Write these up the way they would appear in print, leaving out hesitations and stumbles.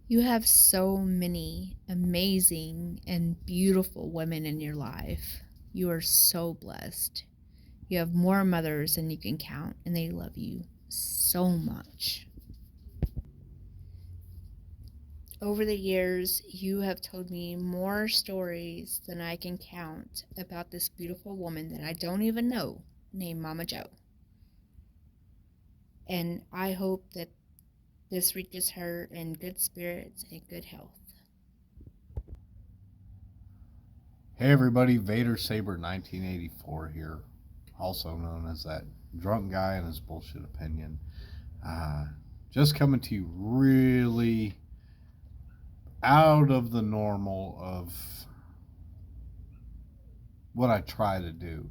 You have so many amazing and beautiful women in your life. You are so blessed. You have more mothers than you can count, and they love you so much. Over the years, you have told me more stories than I can count about this beautiful woman that I don't even know named Momma Jo. And I hope that this reaches her in good spirits and good health. Hey everybody, Vader Saber 1984 here, also known as that drunk guy and his bullshit opinion. Uh, just coming to you really out of the normal of what I try to do.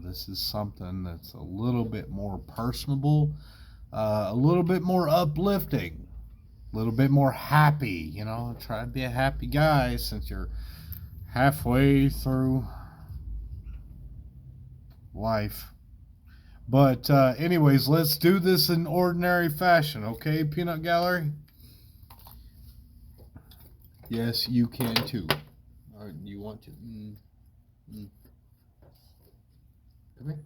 This is something that's a little bit more personable, a little bit more uplifting, a little bit more happy. You know, try to be a happy guy since you're halfway through life. But anyways, let's do this in ordinary fashion, okay, Peanut Gallery? Yes, you can too. Or you want to? Mm. Come here.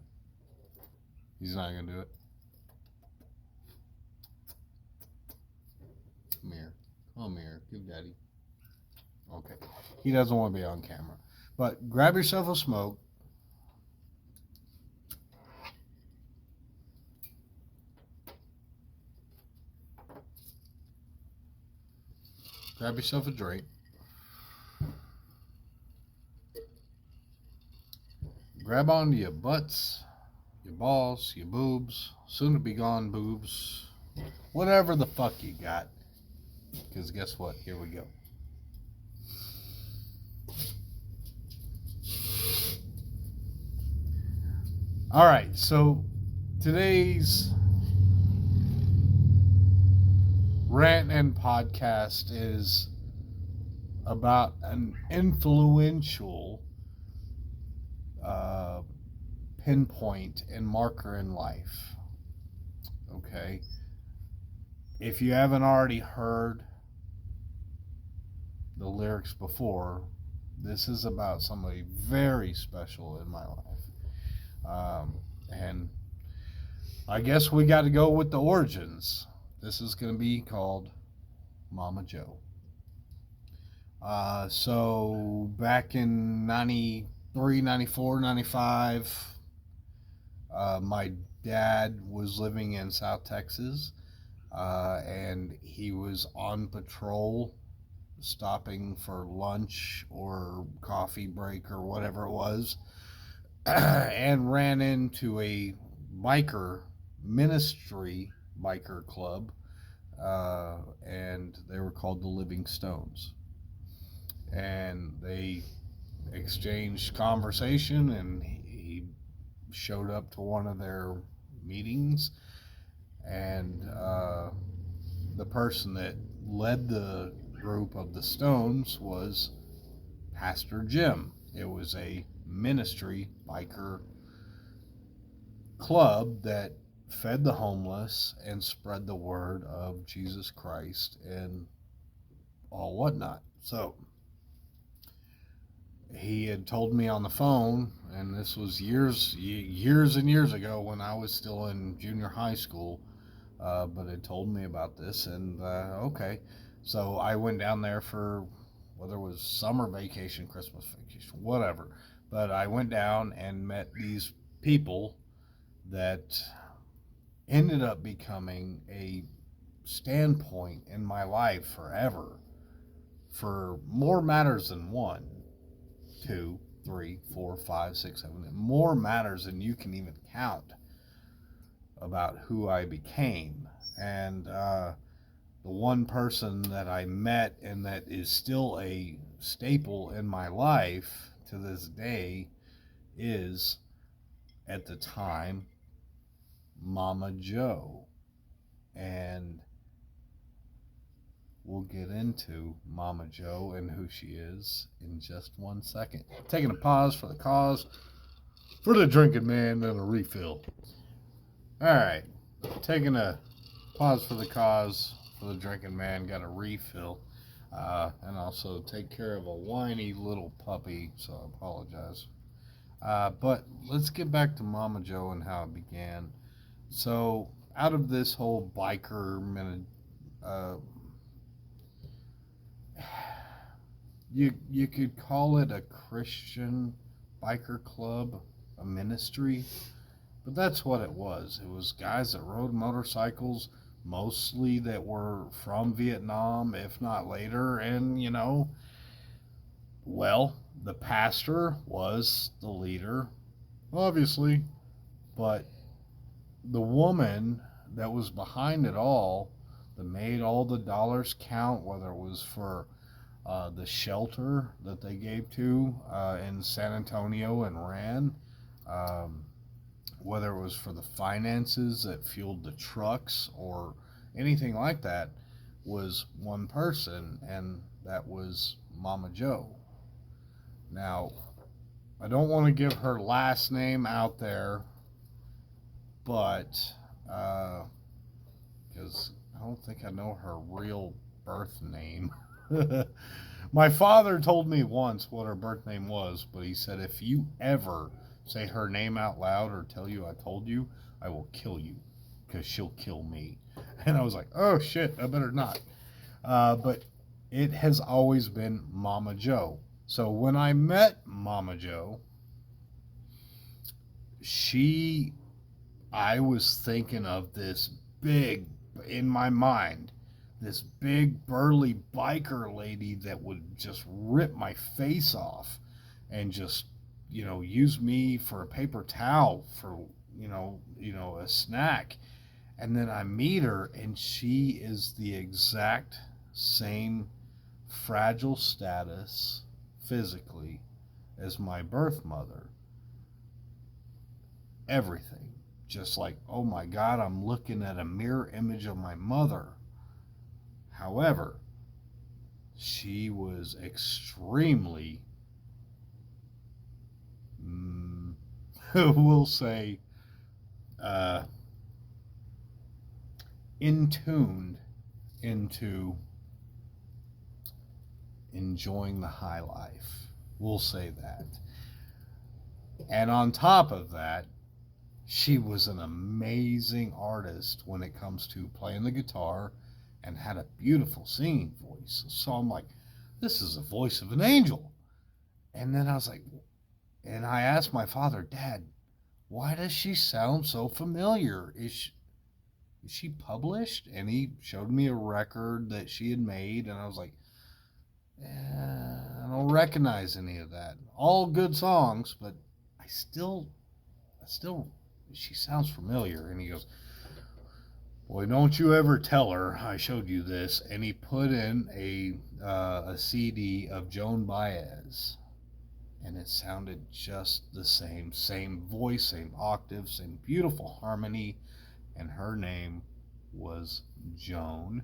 He's not gonna do it. Come here. Come here. Give Daddy. Okay. He doesn't want to be on camera. But grab yourself a smoke. Grab yourself a drink. Grab onto your butts, your balls, your boobs, soon to be gone boobs, whatever the fuck you got. Because guess what? Here we go. All right, so today's rant and podcast is about an influential pinpoint and marker in life. Okay. If you haven't already heard the lyrics before, this is about somebody very special in my life. And I guess we got to go with the origins. This is going to be called Momma Jo. So back in 93, 94, 95, my dad was living in South Texas, and he was on patrol, stopping for lunch or coffee break or whatever it was, and ran into a biker ministry biker club, and they were called the Living Stones. And they exchanged conversation, and he showed up to one of their meetings, and the person that led the group of the Stones was Pastor Jim. It was a ministry biker club that fed the homeless and spread the word of Jesus Christ and all whatnot. So he had told me on the phone, and this was years and years ago when I was still in junior high school, but had told me about this, and okay. So I went down there for whether it was summer vacation, Christmas vacation, whatever. But I went down and met these people that ended up becoming a standpoint in my life forever for more matters than one, two, three, four, five, six, seven, more matters than you can even count about who I became. And the one person that I met and that is still a staple in my life to this day is, at the time, Momma Jo. And we'll get into Momma Jo and who she is in just 1 second. Taking a pause for the cause, for the drinking man, and a refill. All right, taking a pause for the cause, for the drinking man, got a refill, and also take care of a whiny little puppy, so I apologize. But let's get back to Momma Jo and how it began. So, out of this whole biker uh, you could call it a Christian biker club, a ministry, but that's what it was. It was guys that rode motorcycles, mostly that were from Vietnam, if not later, and well, the pastor was the leader, obviously, but the woman that was behind it all, that made all the dollars count, whether it was for the shelter that they gave to in San Antonio and ran, um, whether it was for the finances that fueled the trucks or anything like that, was one person, and that was Momma Jo. Now, I don't want to give her last name out there, but because I don't think I know her real birth name. My father told me once what her birth name was, but he said if you ever say her name out loud or tell you I told you, I will kill you because she'll kill me. And I was like, oh shit, I better not. But it has always been Momma Jo. So when I met Momma Jo, she, I was thinking of this big, in my mind, this big burly biker lady that would just rip my face off and just use me for a paper towel for a snack. And then I meet her and she is the exact same fragile status physically as my birth mother. Everything, just like, oh my god, I'm looking at a mirror image of my mother. However, she was extremely, we'll say, uh, in tuned into enjoying the high life. We'll say that. And on top of that, she was an amazing artist when it comes to playing the guitar and had a beautiful singing voice. So I'm like, this is the voice of an angel. And then I was like, and I asked my father, Dad, why does she sound so familiar? Is she published? And he showed me a record that she had made, and I was like, I don't recognize any of that. All good songs, but I still, she sounds familiar. And he goes, boy, don't you ever tell her I showed you this. And he put in a CD of Joan Baez, and it sounded just the same voice, same octave, same beautiful harmony, and her name was Joan,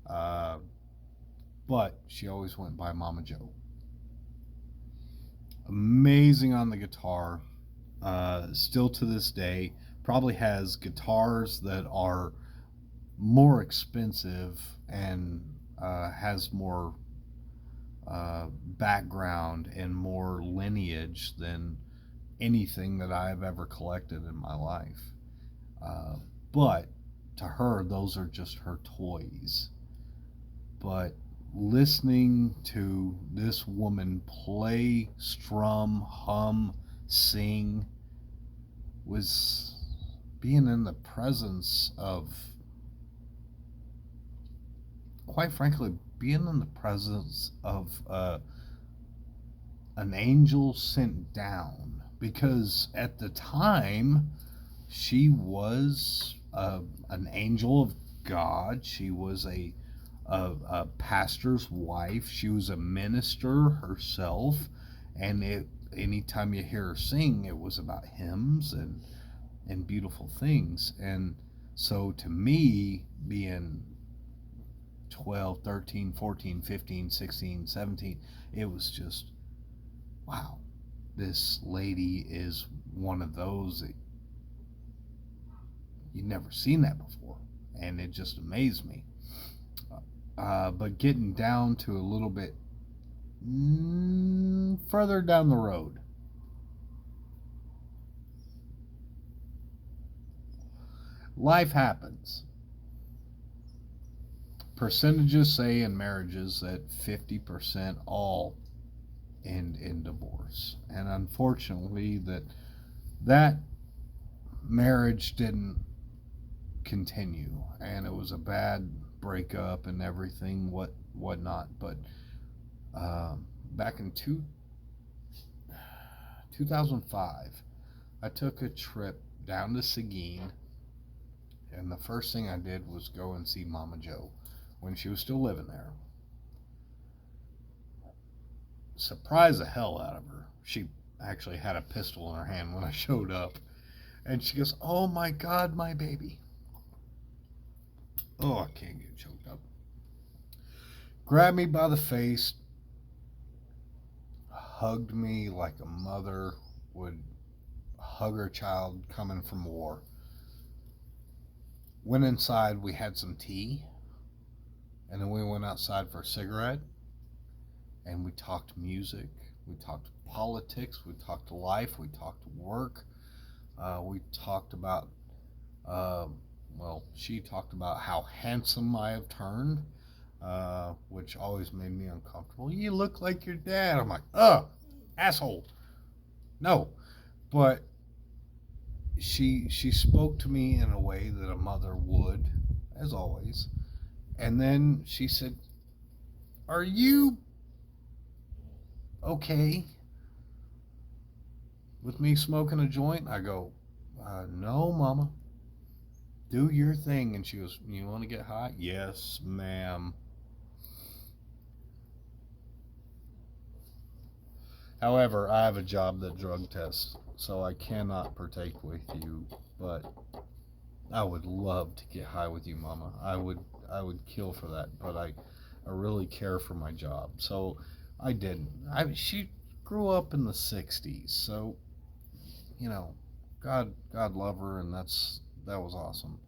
uh, but she always went by Momma Jo. Amazing on the guitar, still to this day. Probably has guitars that are more expensive and has more background and more lineage than anything that I've ever collected in my life. Uh, but to her, those are just her toys. But listening to this woman play, strum, hum, sing was being in the presence of, quite frankly, being in the presence of an angel sent down. Because at the time, she was an angel of God. She was a pastor's wife. She was a minister herself. And anytime you hear her sing, it was about hymns and beautiful things. And so to me, being 12, 13, 14, 15, 16, 17, it was just, wow, this lady is one of those that you'd never seen that before. and it just amazed me. But getting down to a little bit further down the road, life happens. Percentages say in marriages that 50% all end in divorce. And unfortunately, that marriage didn't continue, and it was a bad breakup and everything, whatnot. But back in 2005, I took a trip down to Seguin, and the first thing I did was go and see Momma Jo when she was still living there. Surprised the hell out of her. She actually had a pistol in her hand when I showed up, and she goes, "Oh my God, my baby." Oh, I can't get choked up. Grabbed me by the face, hugged me like a mother would hug her child coming from war. Went inside, we had some tea, and then we went outside for a cigarette, and we talked music, we talked politics, we talked life, we talked work, we talked about, uh, well, she talked about how handsome I have turned, which always made me uncomfortable. You look like your dad. I'm like, ugh, asshole. No, but she spoke to me in a way that a mother would, as always. And then she said, "Are you okay with me smoking a joint?" I go, "No, Mama. Do your thing." And she goes, "You want to get high?" "Yes, ma'am." However, I have a job that drug tests, so I cannot partake with you. But I would love to get high with you, Mama. I would kill for that. But I really care for my job, so I didn't. She grew up in the '60s, so God love her, and that was awesome.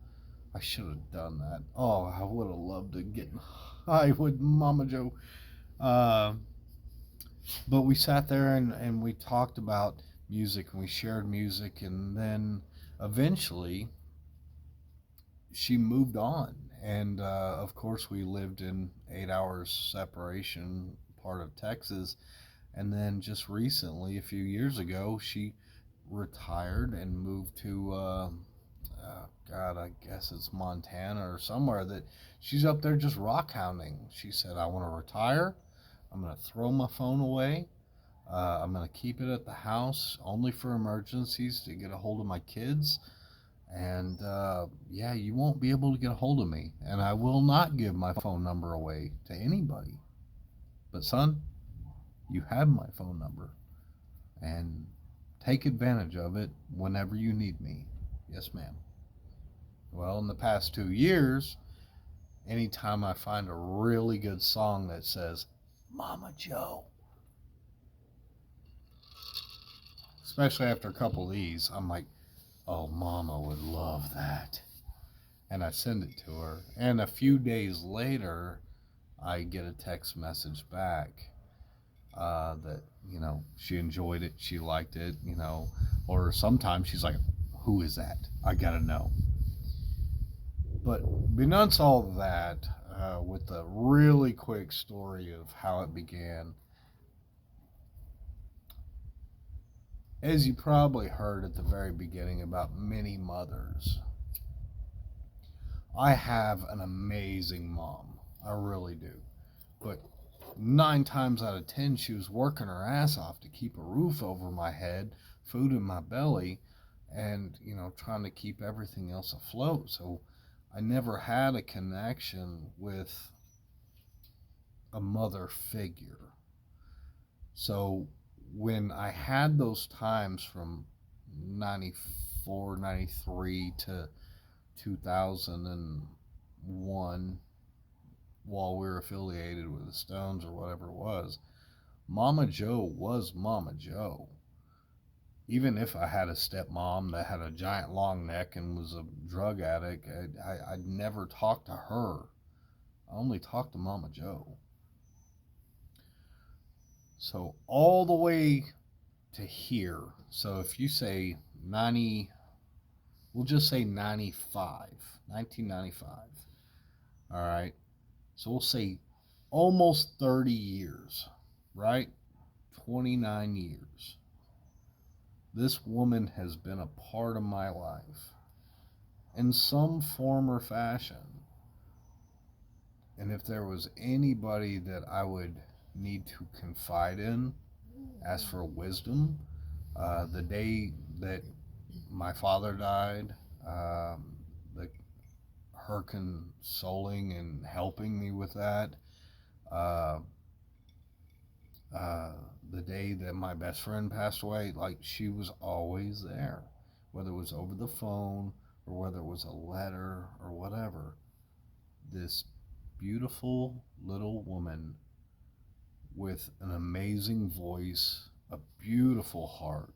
I should have done that. Oh, I would have loved to get high with Mama Jo. Uh, but we sat there and we talked about music, and we shared music, and then eventually she moved on. And of course, we lived in 8 hours separation, part of Texas. And then just recently, a few years ago, she retired and moved to God, I guess it's Montana or somewhere, that she's up there just rock hounding. She said, "I want to retire. I'm going to throw my phone away. I'm going to keep it at the house only for emergencies to get a hold of my kids. And yeah, you won't be able to get a hold of me. And I will not give my phone number away to anybody. But, son, you have my phone number. And take advantage of it whenever you need me." "Yes, ma'am." Well, in the past 2 years, anytime I find a really good song that says Momma Jo, especially after a couple of these, I'm like, "Oh, Mama would love that." And I send it to her. And a few days later, I get a text message back that, she enjoyed it, she liked it, or sometimes she's like, "Who is that? I gotta know." But beyond all that, with a really quick story of how it began, as you probably heard at the very beginning about many mothers, I have an amazing mom. I really do. But 9 times out of 10, she was working her ass off to keep a roof over my head, food in my belly, and, trying to keep everything else afloat. So I never had a connection with a mother figure. So when I had those times from 94, 93 to 2001, while we were affiliated with the Stones or whatever it was, Momma Jo was Momma Jo. even if I had a stepmom that had a giant long neck and was a drug addict, I'd never talk to her. I only talked to Momma Jo. So all the way to here. So if you say 90, we'll just say 95, 1995. All right. So we'll say almost 30 years, right? 29 years. This woman has been a part of my life in some form or fashion. And if there was anybody that I would need to confide in, ask for wisdom, the day that my father died, the, her consoling and helping me with that, uh, uh, the day that my best friend passed away, like she was always there, whether it was over the phone or whether it was a letter or whatever. This beautiful little woman with an amazing voice, a beautiful heart,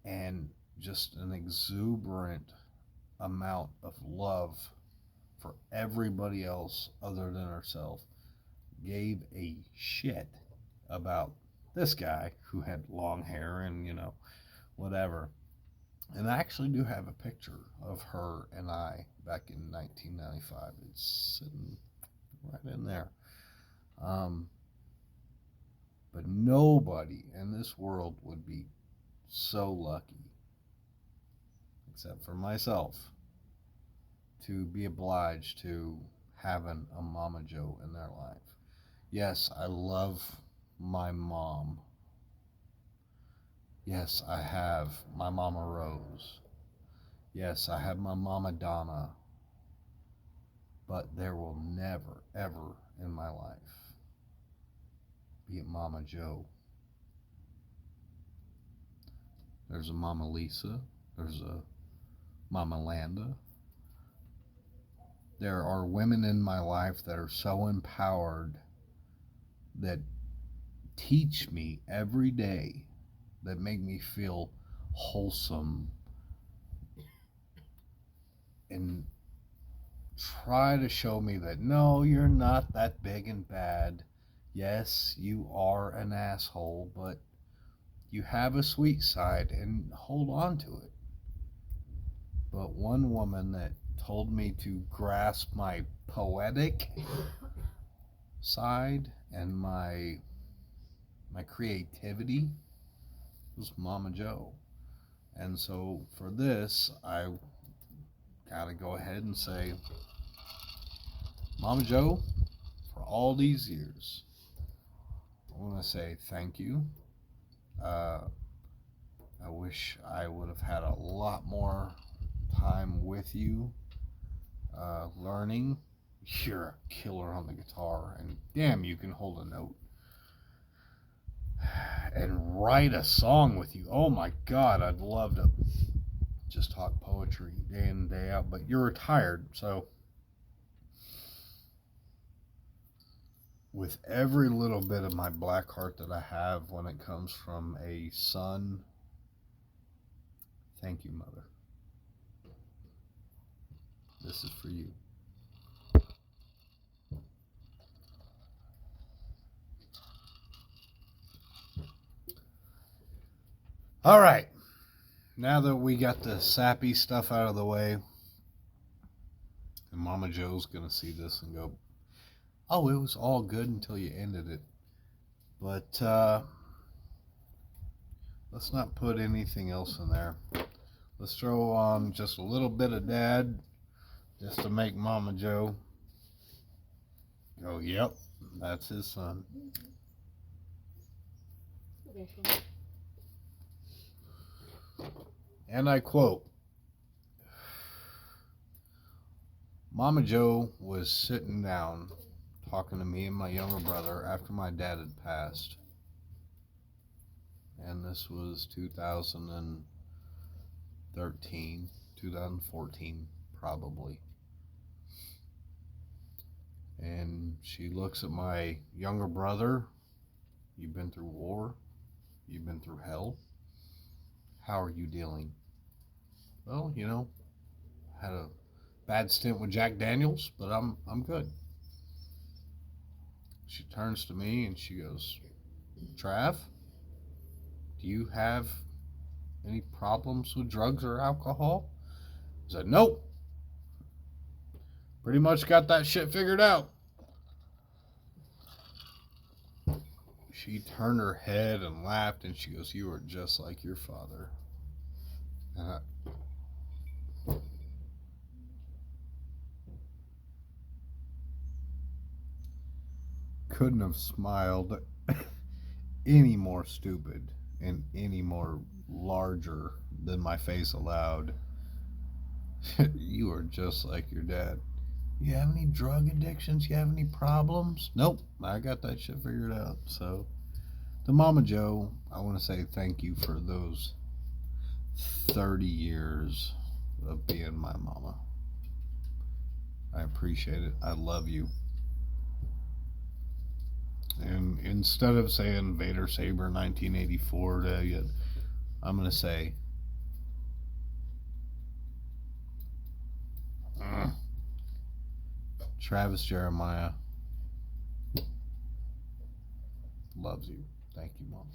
and just an exuberant amount of love for everybody else other than herself, gave a shit about this guy who had long hair and, whatever. And I actually do have a picture of her and I back in 1995. It's sitting right in there. Um, but nobody in this world would be so lucky, except for myself, to be obliged to having a Momma Jo in their life. Yes, I love my mom. Yes, I have my Mama Rose. Yes, I have my Mama Donna. But there will never, ever in my life be a Momma Jo. There's a Mama Lisa. There's a Mama Landa. There are women in my life that are so empowered that teach me every day, that make me feel wholesome and try to show me that no, you're not that big and bad. Yes, you are an asshole, but you have a sweet side and hold on to it. But one woman that told me to grasp my poetic side and my creativity was Momma Jo. And so for this, I gotta go ahead and say, Momma Jo, for all these years, I want to say thank you. Uh, I wish I would have had a lot more time with you, learning. You're a killer on the guitar, and damn, you can hold a note. And write a song with you. Oh my God, I'd love to just talk poetry day in and day out, but you're retired, so with every little bit of my black heart that I have when it comes from a son, thank you, Mother. This is for you. All right. Now that we got the sappy stuff out of the way, and Momma Jo's going to see this and go, oh, it was all good until you ended it. But let's not put anything else in there. Let's throw on just a little bit of Dad just to make Momma Jo go, yep, that's his son. And I quote, Momma Jo was sitting down talking to me and my younger brother after my dad had passed. And this was 2013, 2014, probably. And she looks at my younger brother. You've been through war. You've been through hell. How are you dealing? Well, had a bad stint with Jack Daniels, but I'm good. She turns to me and she goes, Trav, do you have any problems with drugs or alcohol? I said, nope. Pretty much got that shit figured out. She turned her head and laughed and she goes, you are just like your father. And I couldn't have smiled any more stupid and any more larger than my face allowed. You are just like your dad. You have any drug addictions? You have any problems? Nope. I got that shit figured out. So, to Mama Jo, I want to say thank you for those 30 years of being my mama. I appreciate it. I love you. And instead of saying Vader Saber 1984 to you, I'm going to say, Travis Jeremiah loves you. Thank you, Mom.